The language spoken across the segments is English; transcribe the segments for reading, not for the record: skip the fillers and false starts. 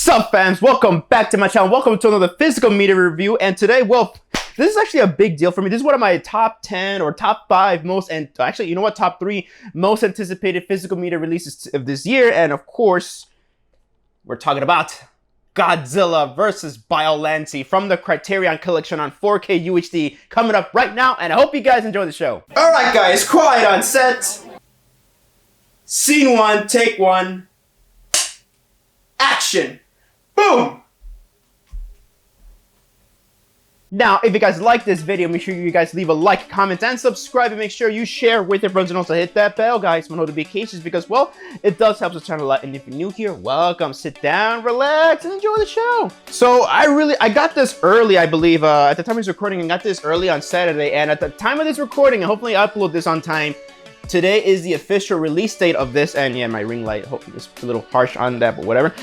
Sup fams, welcome back to my channel. Welcome to another physical media review. And today, well, this is actually a big deal for me. This is one of my top 10 or top 5 most, and actually, you know what, top 3 most anticipated physical media releases of this year. And of course, we're talking about Godzilla vs. Biollante from the Criterion Collection on 4K UHD coming up right now. And I hope you guys enjoy the show. All right, guys, quiet on set. Scene 1, take 1. Action! Boom! Now, if you guys like this video, make sure you guys leave a like, comment, and subscribe, and make sure you share with your friends and also hit that bell, guys, for notifications, because, well, it does help the channel a lot. And if you're new here, welcome, sit down, relax, and enjoy the show. So, I got this early, I believe, at the time of this recording, I got this early on Saturday, and at the time of this recording, and hopefully I upload this on time, today is the official release date of this, and yeah, my ring light, hopefully it's a little harsh on that, but whatever.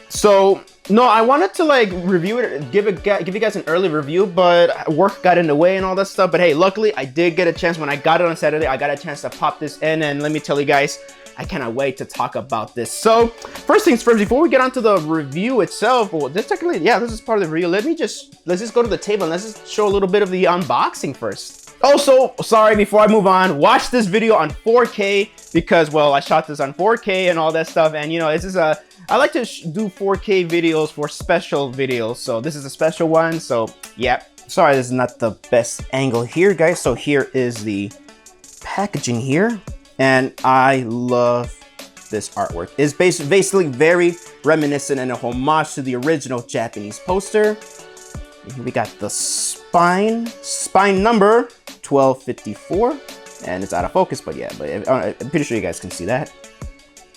So, no, I wanted to like review it, give you guys an early review, but work got in the way and all that stuff. But hey, luckily I did get a chance when I got it on Saturday. I got a chance to pop this in, and let me tell you guys, I cannot wait to talk about this. So, first things first, before we get onto the review itself, well, this technically, yeah, this is part of the review. Let's just go to the table and let's just show a little bit of the unboxing first. Also, sorry, before I move on, watch this video on 4K because, well, I shot this on 4K and all that stuff, and you know, this is a, I like to do 4K videos for special videos, so this is a special one, so yeah. Sorry, this is not the best angle here, guys. So here is the packaging here, and I love this artwork. It's basically very reminiscent and a homage to the original Japanese poster. Here we got the spine number 1254, and it's out of focus, but yeah, but I'm pretty sure you guys can see that.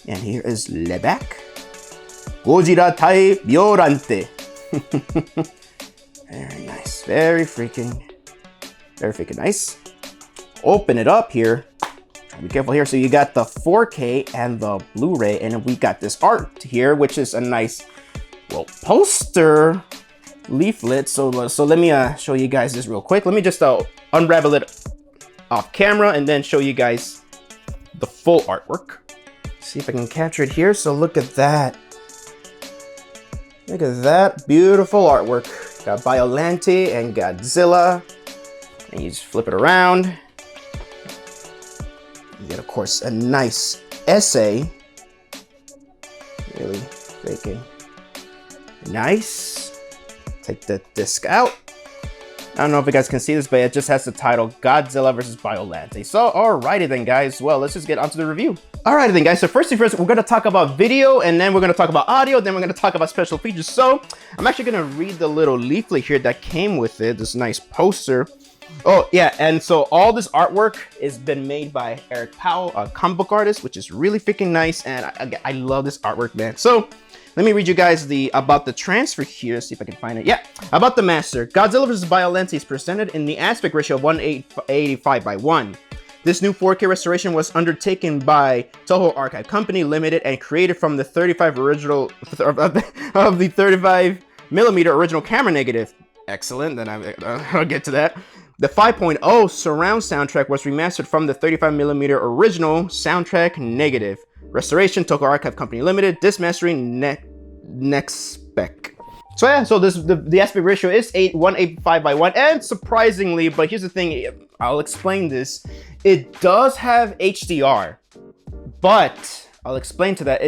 And here is the back. Godzilla vs Biollante. Very nice, very freaking nice. Open it up here. Be careful here. So you got the 4K and the Blu-ray, and we got this art here, which is a nice, well, poster leaflet. So let me show you guys this real quick. Let me just unravel it off camera and then show you guys the full artwork. See if I can capture it here. So look at that. Look at that beautiful artwork. Got Biollante and Godzilla. And you just flip it around. You get, of course, a nice essay. Really freaking nice. Take the disc out. I don't know if you guys can see this, but it just has the title Godzilla vs. Biollante. So, alrighty then, guys. Well, let's just get onto the review. Alright then, guys, so first thing first, we're going to talk about video, and then we're going to talk about audio, then we're going to talk about special features. So, I'm actually going to read the little leaflet here that came with it, this nice poster. Oh, yeah, and so all this artwork has been made by Eric Powell, a comic book artist, which is really freaking nice, and I love this artwork, man. So, let me read you guys about the transfer here, see if I can find it. Yeah, about the master. Godzilla vs. Biollante is presented in the aspect ratio of 1:85:1. This new 4K restoration was undertaken by Toho Archive Company Limited and created from the 35 original of the 35mm original camera negative. Excellent. Then I'll get to that. The 5.0 surround soundtrack was remastered from the 35mm original soundtrack negative. Restoration, Toho Archive Company Limited. Disc mastering, next spec. So yeah, so the aspect ratio is 1:85:1, and surprisingly, but here's the thing, I'll explain this. It does have HDR, but I'll explain to that.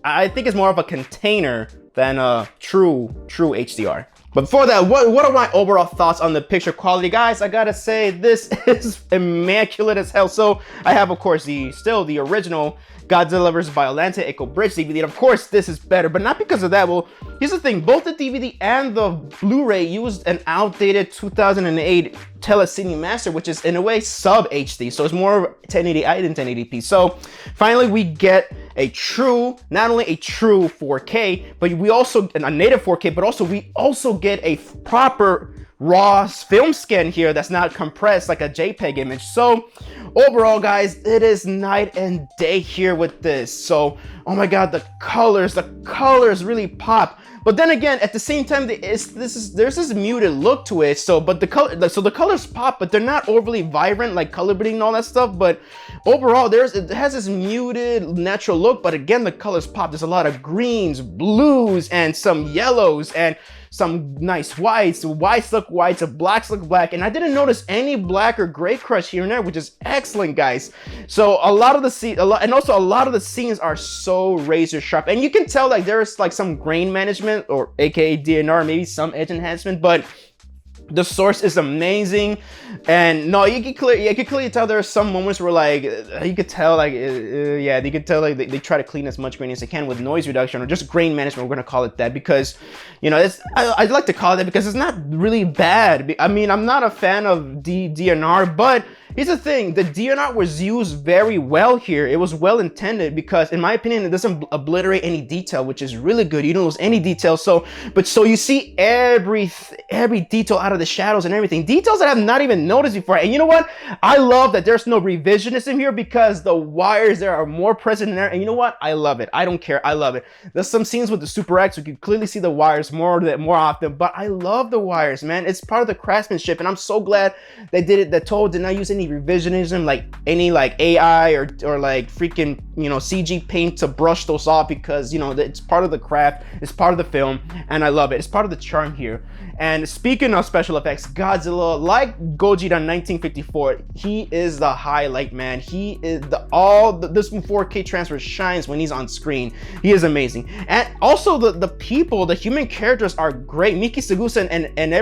I think it's more of a container than a true HDR. But before that, what are my overall thoughts on the picture quality, guys? I gotta say, this is immaculate as hell. So I have, of course, still the original Godzilla vs. Biollante Echo Bridge DVD. And of course, this is better, but not because of that. Well, here's the thing. Both the DVD and the Blu-ray used an outdated 2008 Telecine Master, which is in a way sub HD. So it's more 1080i than 1080p. So finally, we get a true, not only a true 4K, but we also, a native 4K, but also we also get a proper raw film scan here that's not compressed like a JPEG image. So overall, guys, it is night and day here with this. So, oh my god, the colors really pop. But then again, at the same time, there's this muted look to it. So, but the colors pop, but they're not overly vibrant like color bleeding and all that stuff. But overall, it has this muted natural look. But again, the colors pop. There's a lot of greens, blues, and some yellows, and some nice whites. Whites look whites, blacks look black, and I didn't notice any black or gray crush here and there, which is excellent, guys. So a lot of the scenes are so razor sharp, and you can tell like there's like some grain management, or aka DNR, maybe some edge enhancement, but the source is amazing. And no, you can clearly tell there are some moments where like you could tell like they try to clean as much grain as they can with noise reduction, or just grain management. We're gonna call it that because, you know, I'd like to call it that because it's not really bad. I mean, I'm not a fan of DNR, but here's the thing, the DNR was used very well here. It was well intended because, in my opinion, it doesn't obliterate any detail, which is really good. You don't lose any detail. So you see every detail out of the shadows and everything. Details that I've not even noticed before. And you know what? I love that there's no revisionism here because the wires there are more present in there. And you know what? I love it. I don't care. I love it. There's some scenes with the Super X, you can clearly see the wires more often, but I love the wires, man. It's part of the craftsmanship, and I'm so glad they did it. That Toho did not use any revisionism, like any like AI or like freaking, you know, CG paint to brush those off, because, you know, it's part of the craft, it's part of the film, and I love it. It's part of the charm here. And speaking of special effects, Godzilla, like Gojira 1954, he is the highlight, man. He is this 4K transfer shines when he's on screen. He is amazing. And also the people, the human characters are great. Miki Sugusa and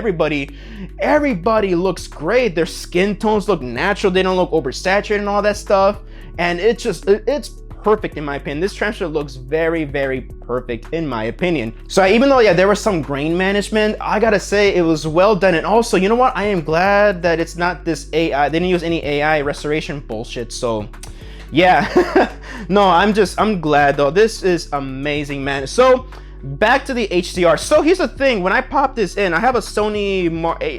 everybody looks great. Their skin tones look natural. They don't look oversaturated and all that stuff. And it's perfect in my opinion. This transfer looks very, very perfect in my opinion. So even though, yeah, there was some grain management, I gotta say it was well done. And also, you know what? I am glad that it's not this AI. They didn't use any AI restoration bullshit. So yeah, no, I'm glad though. This is amazing, man. So back to the HDR. So here's the thing, when I pop this in, I have a Sony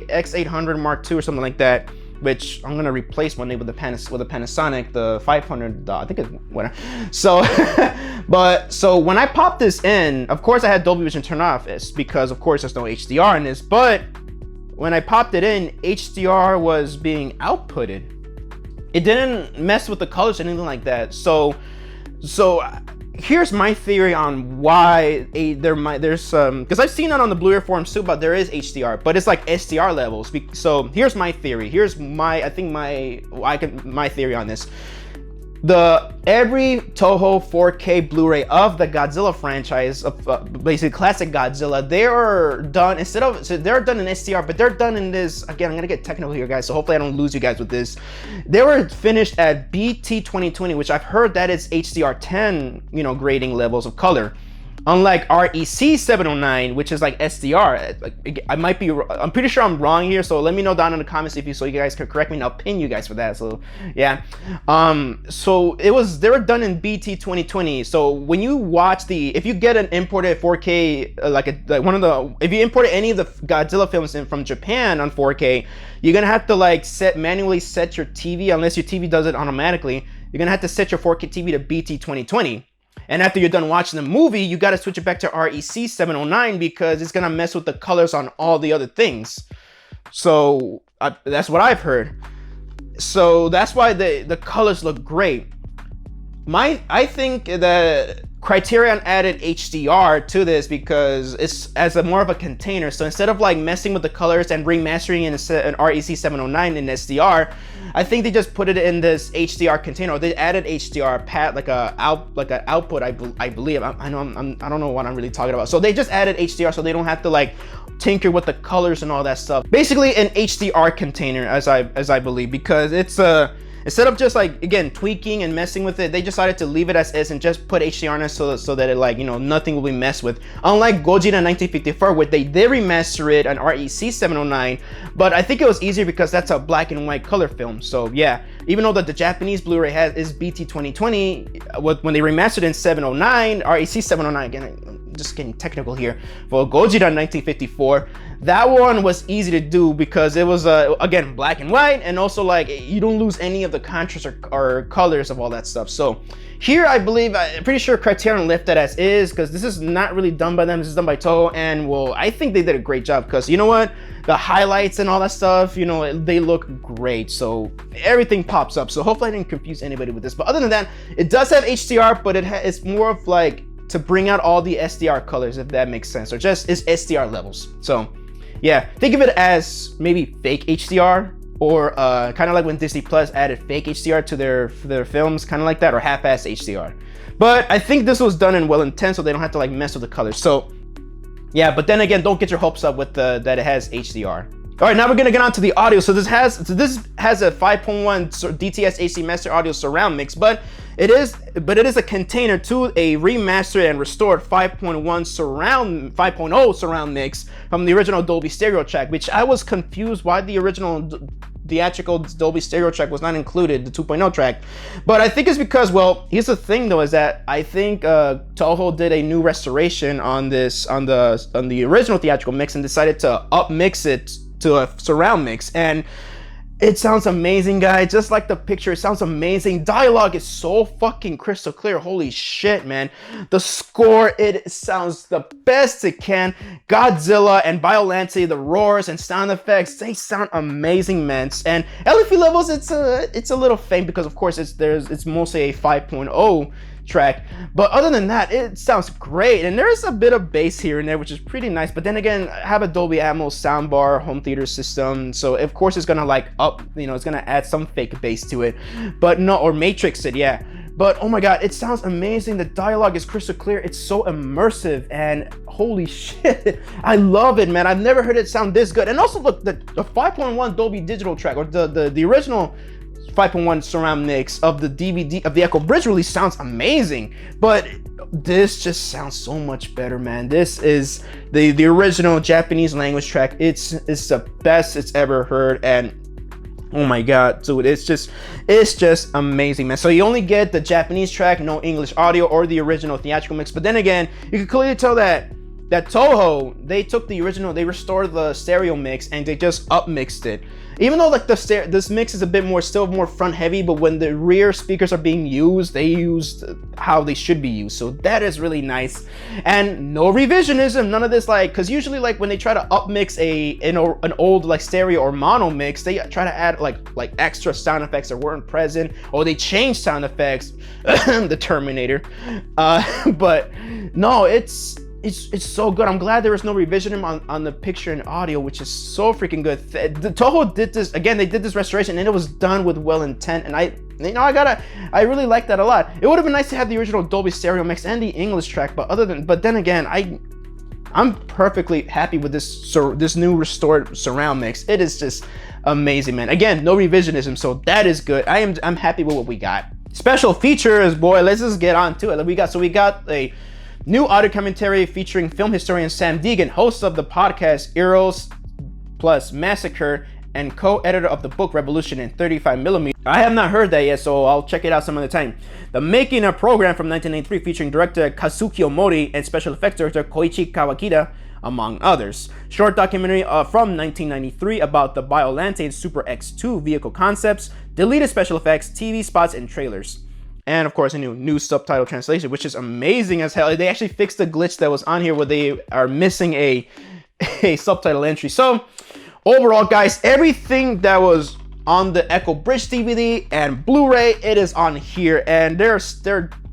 X800 Mark II or something like that, which I'm gonna replace one day with a Panasonic, the 500. I think it's whatever. So, so when I popped this in, of course I had Dolby Vision turned off, because of course there's no HDR in this. But when I popped it in, HDR was being outputted. It didn't mess with the colors or anything like that. So here's my theory on why there's some, because I've seen it on the Blu-ray forums too, but there is HDR, but it's like SDR levels. So here's my theory. Here's my theory on this. Every Toho 4K Blu-ray of the Godzilla franchise, basically classic Godzilla, they're done they're done in SDR, but they're done in this, again, I'm gonna get technical here, guys, so hopefully I don't lose you guys with this. They were finished at BT 2020, which I've heard that is HDR 10, you know, grading levels of color. Unlike REC 709, which is like SDR. I'm pretty sure I'm wrong here, so let me know down in the comments so you guys can correct me, and I'll pin you guys for that. So yeah, so they were done in BT 2020. So when you watch if you get an imported 4K, if you imported any of the Godzilla films from Japan on 4K, you're gonna have to manually set your TV, unless your TV does it automatically. You're gonna have to set your 4K TV to BT 2020. And after you're done watching the movie, you got to switch it back to REC 709 because it's going to mess with the colors on all the other things. So that's what I've heard. So that's why the colors look great. I think that Criterion added HDR to this because it's as more of a container. So instead of like messing with the colors and remastering in REC 709 in SDR, I think they just put it in this HDR container. They added HDR like an output, I believe. I don't know what I'm really talking about. So they just added HDR so they don't have to like tinker with the colors and all that stuff. Basically an HDR container, as I believe, because it's instead of just like, again, tweaking and messing with it, they decided to leave it as is and just put HDR on it so that it, like, you know, nothing will be messed with. Unlike Gojira 1954, where they did remaster it on REC 709, but I think it was easier because that's a black and white color film. So yeah, even though the Japanese Blu-ray is BT 2020, when they remastered in 709, REC 709, again, just getting technical here, for Gojira 1954. That one was easy to do because it was again black and white, and also like you don't lose any of the contrast or colors of all that stuff. So here I'm pretty sure Criterion left that as is, because this is not really done by them, this is done by Toho, and well, I think they did a great job, because you know what, the highlights and all that stuff, you know, they look great, so everything pops up. So hopefully I didn't confuse anybody with this, but other than that, it does have HDR, but it's more of like to bring out all the SDR colors, if that makes sense, or just it's SDR levels. So yeah, think of it as maybe fake HDR, or kind of like when Disney Plus added fake HDR to their films, kind of like that, or half-ass HDR. But I think this was done in well intent, so they don't have to like mess with the colors. So yeah, but then again, don't get your hopes up with that it has HDR. All right, now we're gonna get on to the audio. So this has a 5.1 DTS AC Master Audio surround mix, but it is a container to a remastered and restored 5.0 surround mix from the original Dolby Stereo track, which I was confused why the original theatrical Dolby Stereo track was not included, the 2.0 track. But I think it's because, well, here's the thing though, is that I think Toho did a new restoration on the original theatrical mix and decided to up mix it to a surround mix, and it sounds amazing, guys. Just like the picture, it sounds amazing. Dialogue is so fucking crystal clear. Holy shit, man. The score, it sounds the best it can. Godzilla and Biollante, the roars and sound effects, they sound amazing, man. And LFE levels, it's a little faint because of course it's mostly a 5.0 track, but other than that, it sounds great. And there's a bit of bass here and there, which is pretty nice. But then again, I have a Dolby Atmos soundbar home theater system, so of course it's gonna like up, you know, it's gonna add some fake bass to it, but no, or matrix it, yeah. But oh my god, it sounds amazing. The dialogue is crystal clear. It's so immersive, and holy shit, I love it, man. I've never heard it sound this good. And also look, the 5.1 Dolby Digital track, or the original 5.1 surround mix of the DVD of the Echo Bridge release sounds amazing, but this just sounds so much better, man. This is the original Japanese language track. It's the best it's ever heard, and oh my god, dude, it's just amazing, man. So you only get the Japanese track, no English audio or the original theatrical mix. But then again, you can clearly tell that Toho, they took the original, they restored the stereo mix and they just up mixed it. Even though like this mix is a bit more, still more front heavy, but when the rear speakers are being used, they used how they should be used. So that is really nice. And no revisionism, none of this, like, cause usually like when they try to up mix an old like stereo or mono mix, they try to add like extra sound effects that weren't present, or they change sound effects, the Terminator. But no, it's so good. I'm glad there was no revisionism on the picture and audio, which is so freaking good. Toho did this again. They did this restoration and it was done with well intent, and I really like that a lot. It would have been nice to have the original Dolby Stereo mix and the English track, but then again, I'm perfectly happy with this new restored surround mix. It is just amazing, man. Again, no revisionism, so that is good. I'm happy with what we got. Special features, boy. Let's just get on to it. We got a new audio commentary featuring film historian Sam Deegan, host of the podcast Eros Plus Massacre, and co-editor of the book Revolution in 35mm. I have not heard that yet, so I'll check it out some other time. The Making a Program from 1993 featuring director Kazuki Omori and special effects director Koichi Kawakita, among others. Short documentary from 1993 about the Biollante and Super X2 vehicle concepts, deleted special effects, TV spots, and trailers. And of course, a new subtitle translation, which is amazing as hell. They actually fixed the glitch that was on here where they are missing a subtitle entry. So overall, guys, everything that was on the Echo Bridge DVD and Blu-ray, it is on here, and they're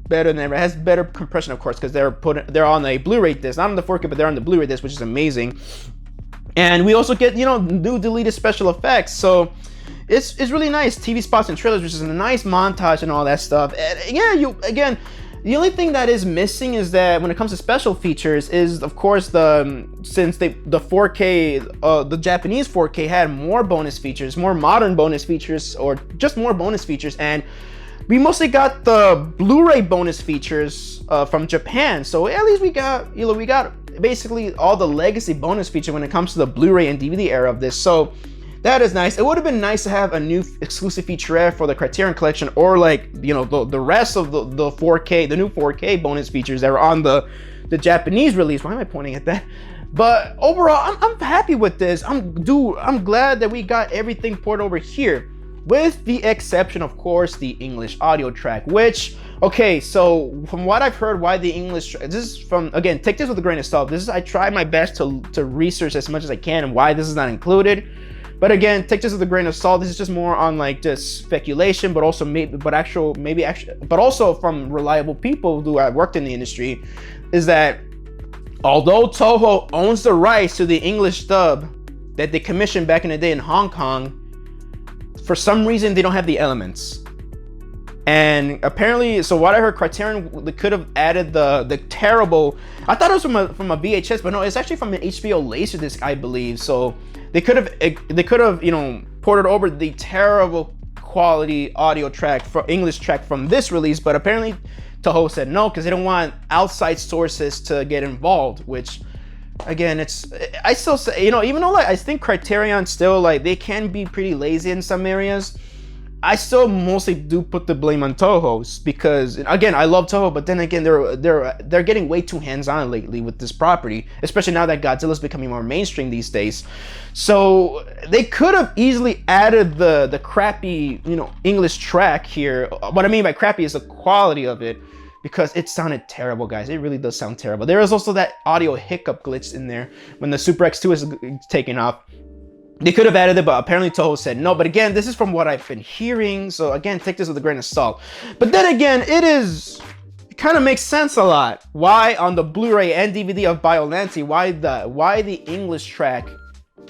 better than ever. It has better compression, of course, because they're on a Blu-ray disc, not on the 4K, but they're on the Blu-ray disc, which is amazing. And we also get, you know, new deleted special effects. So it's really nice. TV spots and trailers, which is a nice montage and all that stuff. And yeah, the only thing that is missing is that when it comes to special features is, of course, since the 4K, the Japanese 4K had more bonus features, more modern bonus features, or just more bonus features, and we mostly got the Blu-ray bonus features from Japan. So at least we got basically all the legacy bonus feature when it comes to the Blu-ray and DVD era of this. So That is nice. It would have been nice to have a new exclusive featurette for the Criterion Collection, or like, you know, the rest of the 4K, the new 4K bonus features that are on the Japanese release. Why am I pointing at that? But overall, I'm happy with this. I'm glad that we got everything ported over here, with the exception, of course, the English audio track, which, okay, so from what I've heard, why the English, this is from, again, take this with a grain of salt. I try my best to research as much as I can and why this is not included. But again, take this with a grain of salt. This is just more on like just speculation, but also but also from reliable people who have worked in the industry, is that although Toho owns the rights to the English dub that they commissioned back in the day in Hong Kong, for some reason they don't have the elements. And apparently, so what I heard, Criterion, they could have added the terrible, I thought it was from a VHS, but no, it's actually from an HBO Laserdisc, I believe. So they could have, you know, ported over the terrible quality audio track for English track from this release, but apparently Toho said no, because they don't want outside sources to get involved, which, again, I still say, you know, even though like I think Criterion still, like, they can be pretty lazy in some areas, I still mostly do put the blame on Toho, because again, I love Toho, but then again, they're getting way too hands-on lately with this property, especially now that Godzilla's becoming more mainstream these days. So they could have easily added the crappy, you know, English track here. What I mean by crappy is the quality of it, because it sounded terrible, guys. It really does sound terrible. There is also that audio hiccup glitch in there when the Super X2 is taken off. They could have added it, but apparently Toho said no. But again, this is from what I've been hearing, so again, take this with a grain of salt. But then again, it kind of makes sense a lot why on the Blu-ray and DVD of Biollante, why the English track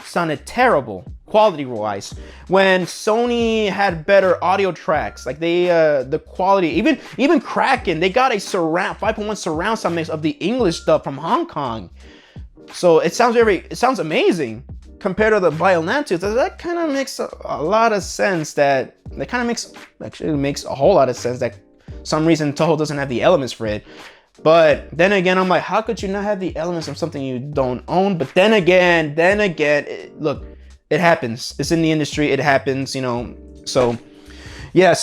sounded terrible quality-wise, when Sony had better audio tracks. Like the quality, even Kraken, they got a 5.1 surround sound mix of the English dub from Hong Kong. So it sounds amazing compared to the Biollante. So that kind of makes a lot of sense. Actually makes a whole lot of sense that some reason Toho doesn't have the elements for it. But then again, I'm like, how could you not have the elements of something you don't own? But then again, look, it happens. It's in the industry. It happens, you know. So yeah,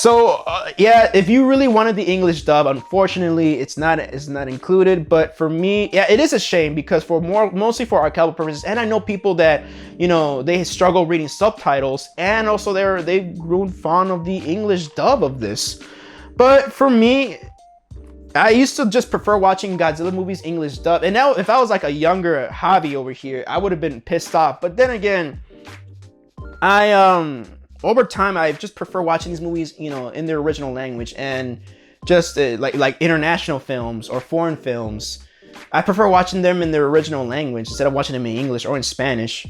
yeah, if you really wanted the English dub, unfortunately, it's not included. But for me, yeah, it is a shame, because mostly for archival purposes, and I know people that, you know, they struggle reading subtitles, and also they've grown fond of the English dub of this. But for me, I used to just prefer watching Godzilla movies English dub, and now if I was like a younger hobby over here, I would have been pissed off. But then again, over time, I just prefer watching these movies, you know, in their original language, and just like international films or foreign films. I prefer watching them in their original language instead of watching them in English or in Spanish.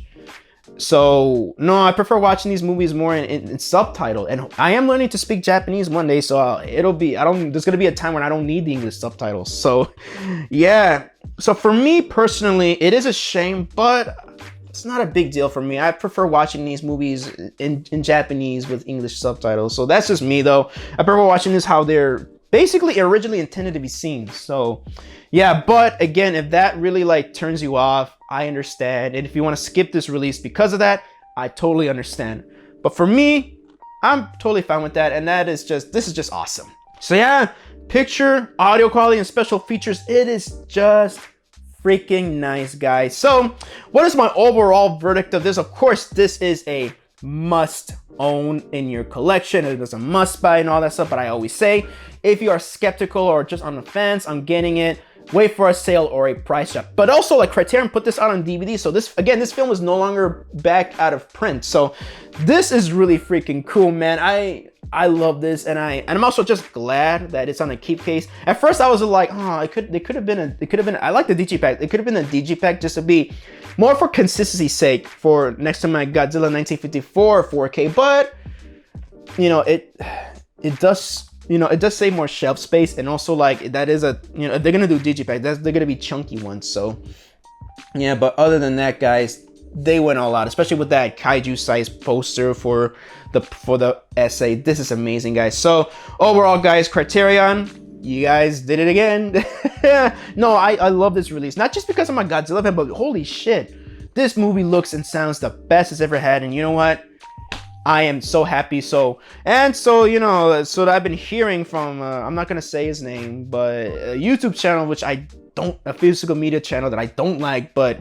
So no, I prefer watching these movies more in subtitle, and I am learning to speak Japanese one day, so there's gonna be a time when I don't need the English subtitles. So yeah, so for me personally, it is a shame, but it's not a big deal for me. I prefer watching these movies in Japanese with English subtitles. So that's just me though. I prefer watching this how they're basically originally intended to be seen. So yeah, but again, if that really like turns you off, I understand. And if you want to skip this release because of that, I totally understand. But for me, I'm totally fine with that. And this is just awesome. So yeah, picture, audio quality, and special features, it is just freaking nice, guys. So what is my overall verdict of this? Of course, this is a must own in your collection. It is a must buy and all that stuff. But I always say, if you are skeptical or just on the fence on getting it, wait for a sale or a price drop. But also, like, Criterion put this out on DVD. So this film is no longer back out of print. So this is really freaking cool, man. I love this, and I'm also just glad that it's on a keep case. At first, I was like, oh, it could have been. I like the digipack. It could have been a digipack just to be more for consistency's sake for next to my Godzilla 1954 4K. But you know, it does. You know, it does save more shelf space, and also like that is a, you know, if they're gonna do digipack, they're gonna be chunky ones. So yeah, but other than that, guys, they went all out, especially with that kaiju size poster for the essay. This is amazing, guys. So overall, guys, Criterion, you guys did it again. No, I love this release, not just because I'm a Godzilla fan, but holy shit, this movie looks and sounds the best it's ever had. And you know what? I am so happy. So you know, so that I've been hearing from I'm not gonna say his name, but a YouTube channel which a physical media channel that I don't like, but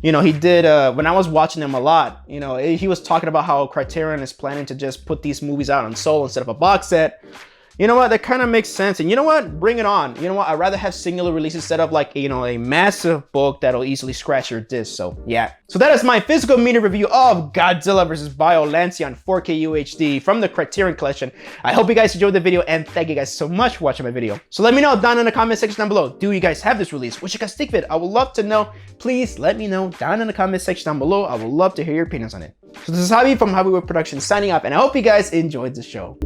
you know, he did when I was watching him a lot, you know, he was talking about how Criterion is planning to just put these movies out on solo instead of a box set. You know what, that kind of makes sense. And you know what, bring it on. You know what, I'd rather have singular releases instead of like, you know, a massive book that'll easily scratch your disc. So yeah, so that is my physical media review of Godzilla vs. Biollante on 4K UHD from the Criterion Collection. I hope you guys enjoyed the video, and thank you guys so much for watching my video. So let me know down in the comment section down below, do you guys have this release? What you guys think of it? I would love to know. Please let me know down in the comment section down below. I would love to hear your opinions on it. So this is Javi from JAVIWOOD Productions signing off, and I hope you guys enjoyed the show.